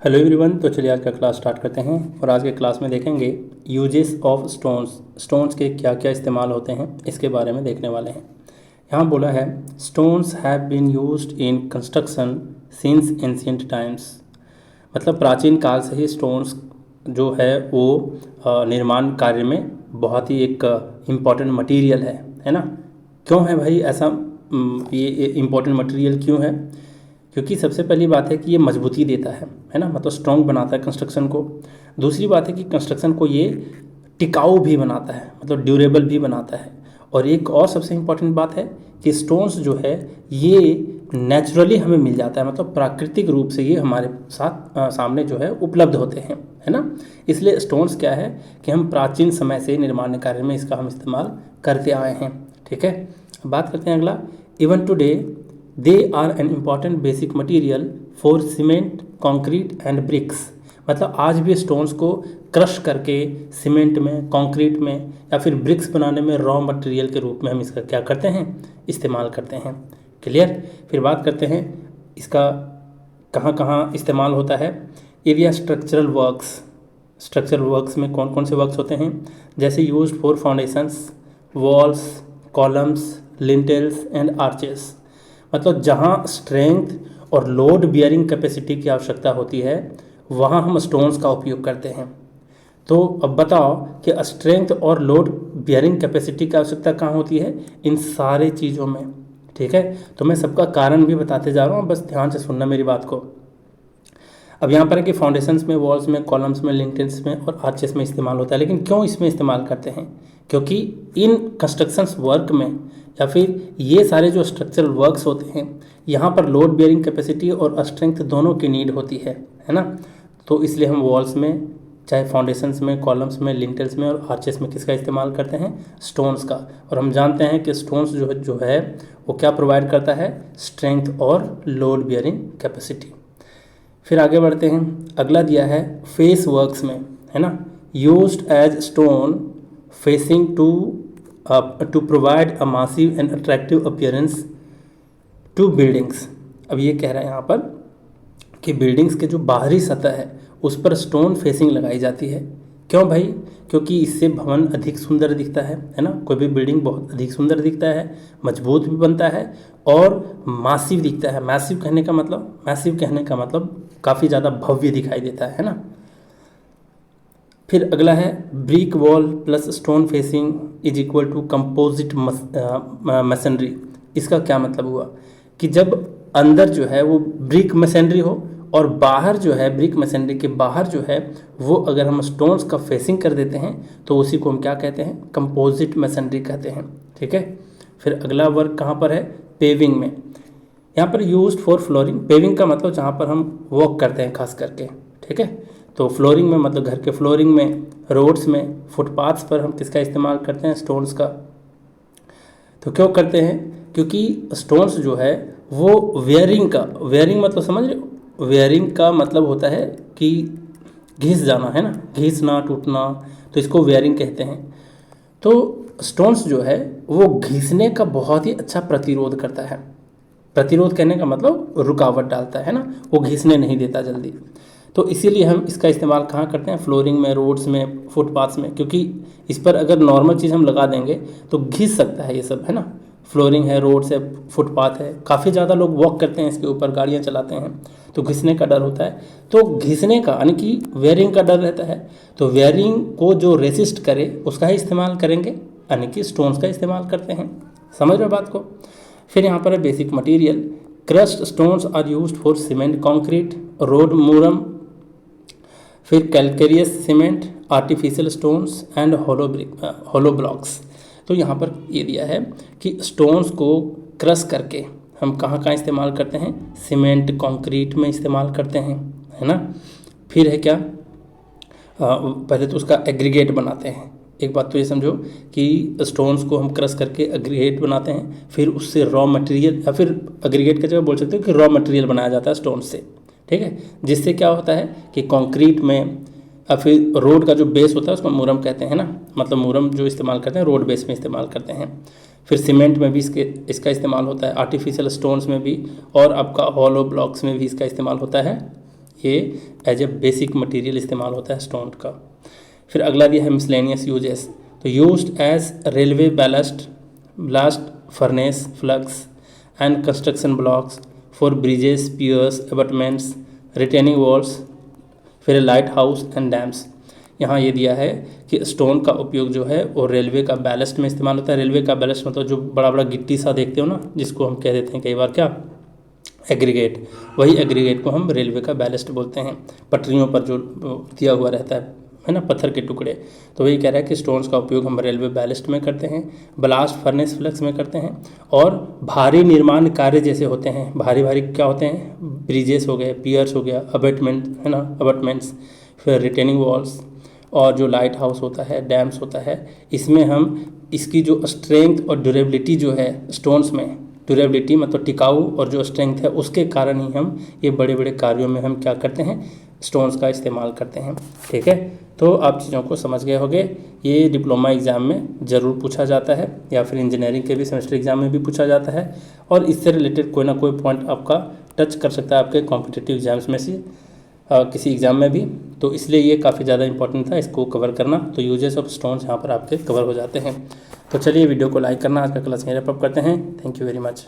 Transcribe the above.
Hello everyone. तो चलिए आज का क्लास स्टार्ट करते हैं और आज के क्लास में देखेंगे यूजेस ऑफ स्टोन्स के क्या क्या इस्तेमाल होते हैं इसके बारे में देखने वाले हैं। यहाँ बोला है stones have been used in construction since ancient times. मतलब प्राचीन काल से ही स्टोन्स जो है वो निर्माण कार्य में बहुत ही एक इम्पॉर्टेंट मटेरियल है ना। क्यों है भाई ऐसा? ये इम्पॉर्टेंट मटेरियल क्यों है? क्योंकि सबसे पहली बात है कि ये मजबूती देता है ना, मतलब स्ट्रॉन्ग बनाता है कंस्ट्रक्शन को। दूसरी बात है कि कंस्ट्रक्शन को ये टिकाऊ भी बनाता है, मतलब ड्यूरेबल भी बनाता है। और एक और सबसे इम्पॉर्टेंट बात है कि स्टोन्स जो है ये नेचुरली हमें मिल जाता है, मतलब प्राकृतिक रूप से ये हमारे साथ सामने जो है उपलब्ध होते हैं, है ना। इसलिए स्टोन्स क्या है कि हम प्राचीन समय से निर्माण कार्य में इसका हम इस्तेमाल करते आए हैं। ठीक है, अब बात करते हैं अगला। Even today they are an important basic material for cement, concrete and bricks. मतलब आज भी स्टोन्स को क्रश करके सीमेंट में, कंक्रीट में या फिर ब्रिक्स बनाने में रॉ मटेरियल के रूप में हम इसका क्या करते हैं, इस्तेमाल करते हैं। क्लियर। फिर बात करते हैं इसका कहाँ कहाँ इस्तेमाल होता है। Area structural works. Structural works में कौन कौन से वर्क्स होते हैं? जैसे used for foundations, walls, columns, lintels and arches. मतलब जहाँ स्ट्रेंथ और लोड बियरिंग कैपेसिटी की आवश्यकता होती है वहाँ हम स्टोन्स का उपयोग करते हैं। तो अब बताओ कि स्ट्रेंथ और लोड बियरिंग कैपेसिटी की आवश्यकता कहाँ होती है? इन सारे चीज़ों में। ठीक है, तो मैं सबका कारण भी बताते जा रहा हूँ, बस ध्यान से सुनना मेरी बात को। अब यहाँ पर है कि फाउंडेशंस में, वॉल्स में, कॉलम्स में, लिंटेल्स में और आर्चेस में इस्तेमाल होता है। लेकिन क्यों इसमें इस्तेमाल करते हैं? क्योंकि इन कंस्ट्रक्शंस वर्क में या फिर ये सारे जो स्ट्रक्चरल वर्क्स होते हैं यहाँ पर लोड बियरिंग कैपेसिटी और स्ट्रेंथ दोनों की नीड होती है ना। तो इसलिए हम वॉल्स में, चाहे फाउंडेशंस में, कॉलम्स में, लिंटल्स में और आर्चेस में किसका इस्तेमाल करते हैं? स्टोन्स का। और हम जानते हैं कि स्टोन्स जो है वो क्या प्रोवाइड करता है? स्ट्रेंथ और लोड बियरिंग कैपेसिटी। फिर आगे बढ़ते हैं। अगला दिया है फेस वर्क्स में, है ना। Used as stone facing to provide a massive and attractive appearance to buildings. अब ये कह रहा है यहाँ पर कि बिल्डिंग्स के जो बाहरी सतह है उस पर स्टोन फेसिंग लगाई जाती है। क्यों भाई? क्योंकि इससे भवन अधिक सुंदर दिखता है ना। कोई भी बिल्डिंग बहुत अधिक सुंदर दिखता है, मजबूत भी बनता है और मासिव दिखता है। मैसिव कहने का मतलब काफ़ी ज़्यादा भव्य दिखाई देता है ना। फिर अगला है brick wall plus stone facing is equal to composite masonry. इसका क्या मतलब हुआ कि जब अंदर जो है वो ब्रिक मसनरी हो और बाहर जो है ब्रिक मसनरी के बाहर जो है वो अगर हम स्टोन्स का फेसिंग कर देते हैं तो उसी को हम क्या कहते हैं? कंपोजिट मसनरी कहते हैं। ठीक है। फिर अगला वर्क कहाँ पर है? पेविंग में। यहाँ पर यूज्ड फॉर फ्लोरिंग। पेविंग का मतलब जहाँ पर हम वॉक करते हैं खास करके। ठीक है, तो फ्लोरिंग में मतलब घर के फ्लोरिंग में, रोड्स में, फुटपाथ्स पर हम किसका इस्तेमाल करते हैं? स्टोन्स का। तो क्यों करते हैं? क्योंकि स्टोन्स जो है वो वेयरिंग मतलब समझ रहे हो? वेयरिंग का मतलब होता है कि घिस जाना, है ना, घिसना, टूटना, तो इसको वेयरिंग कहते हैं। तो स्टोन्स जो है वो घिसने का बहुत ही अच्छा प्रतिरोध करता है। प्रतिरोध कहने का मतलब रुकावट डालता है ना, वो घिसने नहीं देता जल्दी। तो इसीलिए हम इसका इस्तेमाल कहाँ करते हैं? फ्लोरिंग में, रोड्स में, फुटपाथ्स में। क्योंकि इस पर अगर नॉर्मल चीज़ हम लगा देंगे तो घिस सकता है ये सब, है ना। फ्लोरिंग है, रोड्स है, फुटपाथ है, काफ़ी ज़्यादा लोग वॉक करते हैं इसके ऊपर, गाड़ियाँ चलाते हैं, तो घिसने का डर होता है। तो घिसने का यानी कि वेयरिंग का डर रहता है। तो वेयरिंग को जो रेसिस्ट करे उसका ही इस्तेमाल करेंगे, यानी कि स्टोन्स का इस्तेमाल करते हैं। समझ रहे हो बात को? फिर यहाँ पर है basic material. Crushed stones are used for cement, concrete, road मूरम, फिर calcareous cement, artificial stones and hollow blocks. तो यहाँ पर ये दिया है कि स्टोन्स को क्रश करके हम कहाँ कहाँ इस्तेमाल करते हैं? सीमेंट, कंक्रीट में इस्तेमाल करते हैं, है ना। फिर है क्या? पहले तो उसका एग्रीगेट बनाते हैं। एक बात तो ये समझो कि स्टोन्स को हम क्रश करके एग्रीगेट बनाते हैं, फिर उससे रॉ मटेरियल, या फिर एग्रीगेट की जगह बोल सकते हो कि रॉ मटेरियल बनाया जाता है स्टोन से। ठीक है, जिससे क्या होता है कि कंक्रीट में या फिर रोड का जो बेस होता है उसको मूरम कहते हैं ना, मतलब मूरम जो इस्तेमाल करते हैं रोड बेस में इस्तेमाल करते हैं। फिर सीमेंट में भी इसका इस्तेमाल होता है, आर्टिफिशियल स्टोन्स में भी, और आपका हॉलो ब्लॉक्स में भी इसका इस्तेमाल होता है। ये एज ए बेसिक मटेरियल इस्तेमाल होता है स्टोन का। फिर अगला दिया है मिसलेनियस यूजेस, तो used as railway ballast, blast furnace, flux and construction blocks for bridges, piers, abutments, retaining walls, फिर लाइट हाउस एंड डैम्स। यहाँ ये दिया है कि स्टोन का उपयोग जो है वो रेलवे का बैलस्ट में इस्तेमाल होता है। रेलवे का बैलस्ट मतलब जो बड़ा बड़ा गिट्टी सा देखते हो ना, जिसको हम कह देते हैं कई बार क्या, एग्रीगेट, वही एग्रीगेट को हम रेलवे का बैलस्ट बोलते हैं। पटरियों पर जो दिया हुआ रहता है ना, पत्थर के टुकड़े, तो वही कह रहा है कि स्टोन्स का उपयोग हम रेलवे बैलिस्ट में करते हैं, ब्लास्ट फर्नेस फ्लक्स में करते हैं, और भारी निर्माण कार्य जैसे होते हैं, भारी भारी क्या होते हैं, ब्रिजेस हो गए, पियर्स हो गया, अबटमेंट है ना, अबटमेंट्स, फिर रिटेनिंग वॉल्स, और जो लाइट हाउस होता है, डैम्स होता है, इसमें हम इसकी जो स्ट्रेंथ और ड्यूरेबिलिटी जो है स्टोन्स में, ड्यूरेबिलिटी मतलब टिकाऊ, और जो स्ट्रेंथ है उसके कारण ही हम ये बड़े बड़े कार्यों में हम क्या करते हैं, स्टोन्स का इस्तेमाल करते हैं। ठीक है, तो आप चीज़ों को समझ गए होंगे। ये डिप्लोमा एग्ज़ाम में ज़रूर पूछा जाता है, या फिर इंजीनियरिंग के भी सेमेस्टर एग्ज़ाम में भी पूछा जाता है, और इससे रिलेटेड कोई ना कोई पॉइंट आपका टच कर सकता है आपके कॉम्पिटिटिव एग्जाम्स में से किसी एग्ज़ाम में भी, तो इसलिए ये काफ़ी ज़्यादा इंपॉर्टेंट था इसको कवर करना। तो यूजेस ऑफ स्टोन्स यहाँ पर आपके कवर हो जाते हैं। तो चलिए वीडियो को लाइक करना, आज का क्लास यहीं रैप अप करते हैं। Thank you very much.